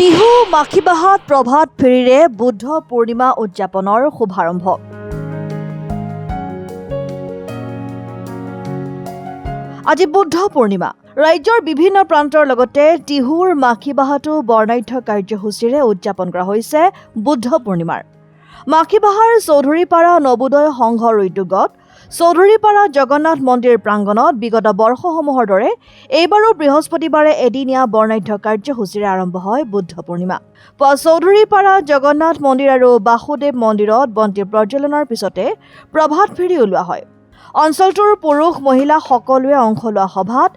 টিহু মাখিবাহাত প্ৰভাত ফেৰীৰে বুদ্ধ পূৰ্ণিমা উদযাপনৰ শুভাৰম্ভ। আজি বুদ্ধ পূৰ্ণিমা। ৰাজ্যৰ বিভিন্ন প্ৰান্তৰ লগতে টিহুৰ মাখিবাহাতো বৰ্ণাঢ্য কাৰ্যসূচীৰে উদযাপন কৰা হৈছে বুদ্ধ পূৰ্ণিমাৰ। মাখিবাহাৰ চৌধুৰীপাৰা নবোদয় সংঘৰ উদ্যোগত চৌধুৰীপাৰা জগন্নাথ মন্দিৰ প্ৰাংগণত বিগত বৰ্ষসমূহৰ দৰে এইবাৰো বৃহস্পতিবাৰে এদিনীয়া বৰ্ণাঢ্য কাৰ্যসূচীৰে আৰম্ভ হয় বুদ্ধ পূৰ্ণিমা। পুৱা চৌধুৰীপাৰা জগন্নাথ মন্দিৰ আৰু বাসুদেৱ মন্দিৰত বন্তি প্ৰজ্বলনৰ পিছতে প্ৰভাত ফেৰী ওলোৱা হয়। অঞ্চলটোৰ পুৰুষ মহিলা সকলোৱে অংশ লোৱা সভাত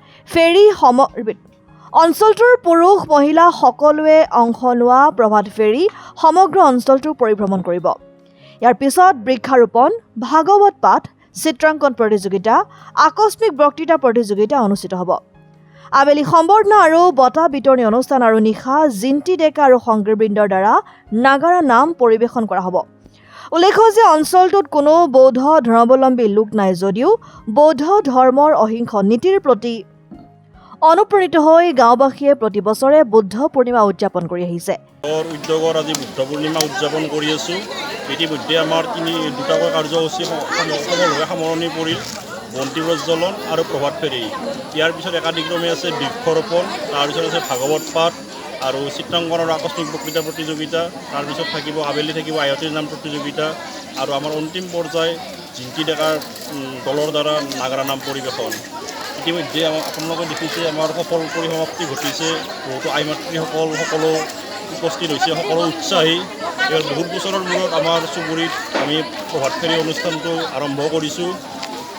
প্ৰভাত ফেৰী সমগ্ৰ অঞ্চলটো পৰিভ্ৰমণ কৰিব। ইয়াৰ পিছত বৃক্ষাৰোপণ, ভাগৱত পাঠ, চিত্ৰাংকন প্ৰতিযোগিতা, আকস্মিক বক্তৃতা প্ৰতিযোগিতা অনুষ্ঠিত হ'ব। আবেলি সম্বৰ্ধনা আৰু বঁটা বিতৰণী অনুষ্ঠান আৰু নিশা জিন্তি ডেকা আৰু সংগীতবৃন্দৰ দ্বাৰা নাগাৰা নাম পৰিৱেশন কৰা হ'ব। উল্লেখ্য যে অঞ্চলটোত কোনো বৌদ্ধ ধৰ্মাৱলম্বী লোক নাই যদিও বৌদ্ধ ধৰ্মৰ অহিংস নীতিৰ প্ৰতি অনুপ্ৰাণিত হৈ গাঁওবাসীয়ে প্ৰতি বছৰে বুদ্ধ পূৰ্ণিমা উদযাপন কৰি আহিছে। উদ্যোগৰ আজি বুদ্ধ পূৰ্ণিমা উদযাপন কৰি আছোঁ। ইতিমধ্যে আমাৰ দুটাকৈ কাৰ্যসূচী সফলভাৱে সামৰণি পৰিল। বন্তি প্ৰজ্বলন আৰু প্ৰভাত ফেৰী। ইয়াৰ পিছত একাদিক্ৰমে আছে বৃক্ষৰোপণ, তাৰপিছত আছে ভাগৱত পাঠ আৰু চিত্ৰাংকন আৰু আকস্মিক বক্তৃতা প্ৰতিযোগিতা। তাৰপিছত আবেলি থাকিব আয়তীৰ নাম প্ৰতিযোগিতা আৰু আমাৰ অন্তিম পৰ্যায় জিন্তি ডেকাৰ দলৰ দ্বাৰা নাগাৰা নাম পৰিৱেশন। ইতিমধ্যে আপোনালোকে দেখিছে আমাৰ সফল পৰিসমাপ্তি ঘটিছে। বহুতো আই মাতৃসকল সকলো উপস্থিত হৈছে, সকলো উৎসাহী। ইয়াৰ বহুত বছৰৰ মূৰত আমাৰ চুবুৰীত আমি প্ৰভাত ফেৰী অনুষ্ঠানটো আৰম্ভ কৰিছোঁ।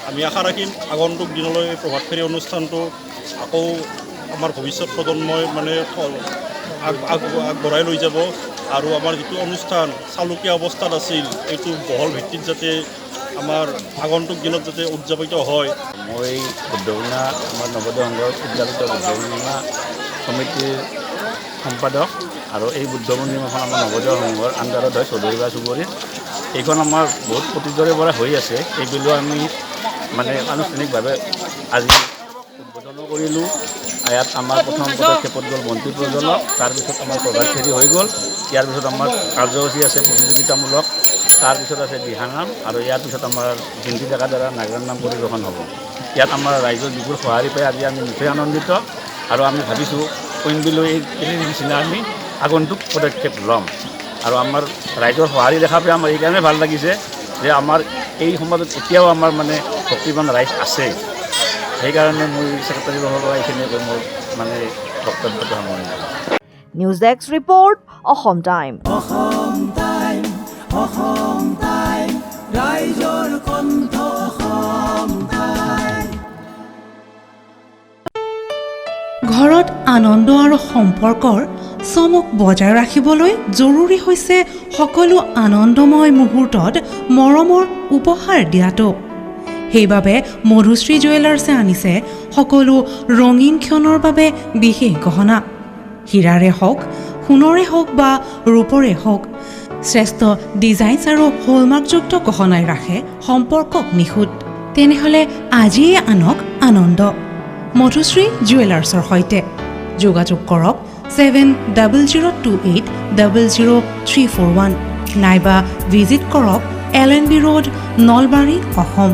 আমি আশা ৰাখিম আগন্তুক দিনলৈ প্ৰভাত ফেৰী অনুষ্ঠানটো আকৌ আমাৰ ভৱিষ্যত প্ৰজন্মই আগবঢ়াই লৈ যাব আৰু আমাৰ যিটো অনুষ্ঠান চালুকীয়া অৱস্থাত আছিল এইটো বহল ভিত্তিত যাতে আমাৰ আগন্তুক দিনত যাতে উদযাপিত হয়। মই বুদ্ধ পূৰ্ণিমা আমাৰ নৱোদয় সংঘৰ উদযাপিত বুদ্ধ পূৰ্ণিমা সমিতিৰ সম্পাদক আৰু এই বুদ্ধ পূৰ্ণিমাখন আমাৰ নৱোদয় সংঘৰ আণ্ডাৰত হয় চৌধুৰীপাৰা চুবুৰীত। এইখন আমাৰ বহুত অতীজৰে পৰা হৈ আছে। এইবিলো আমি আনুষ্ঠানিকভাৱে আজি উদ্বোধনো কৰিলোঁ। ইয়াত আমাৰ প্ৰথম পদক্ষেপত গ'ল বন্তি প্ৰজ্বলন, তাৰপিছত আমাৰ প্ৰভাত ফেৰী হৈ গ'ল। ইয়াৰ পিছত আমাৰ কাৰ্যসূচী আছে প্ৰতিযোগিতামূলক, তাৰপিছত আছে দিহানাম আৰু ইয়াৰ পিছত আমাৰ জিন্তি ডেকাৰ দ্বাৰা নাগাৰা নাম পৰিৱেশন হ'ব। ইয়াত আমাৰ ৰাইজৰ যিবোৰ সঁহাৰি পাই আজি আমি নিশ্চয় আনন্দিত আৰু আমি ভাবিছোঁ অইনবিলৈ এই নিচিনা আমি আগন্তুক পদক্ষেপ ল'ম। আৰু আমাৰ ৰাইজৰ সঁহাৰি দেখা পাই আমাৰ এইকাৰণে ভাল লাগিছে যে আমাৰ এই সমাজত এতিয়াও আমাৰ ভক্তিবান ৰাইজ আছে। সেইকাৰণে মই ছেক্ৰেটাৰী মহোদয় এইখিনিয়ে কৈ মোৰ বক্তব্যটো সামৰণি মাৰিলোঁ। News desk report, Assam time. ঘৰত আনন্দ আৰু সম্পৰ্কৰ চমক বজাই ৰাখিবলৈ জৰুৰী হৈছে সকলো আনন্দময় মুহূৰ্তত মৰমৰ উপহাৰ দিয়াটো। সেইবাবে মধুশ্ৰী জুৱেলাৰ্ছে আনিছে সকলো ৰঙীন ক্ষণৰ বাবে বিশেষ গহনা। হীৰাৰে হওক, সোণৰে হওক বা ৰূপৰে হওক, শ্ৰেষ্ঠ ডিজাইনছ আৰু হলমাৰ্কযুক্ত গহনাই ৰাখে সম্পৰ্কক নিখুঁত। তেনেহ'লে আজিয়ে আনক আনন্দ মধুশ্ৰী জুৱেলাৰ্ছৰ সৈতে। যোগাযোগ কৰক 7028000341 নাইবা ভিজিট কৰক LNB ৰোড, নলবাৰী, অসম।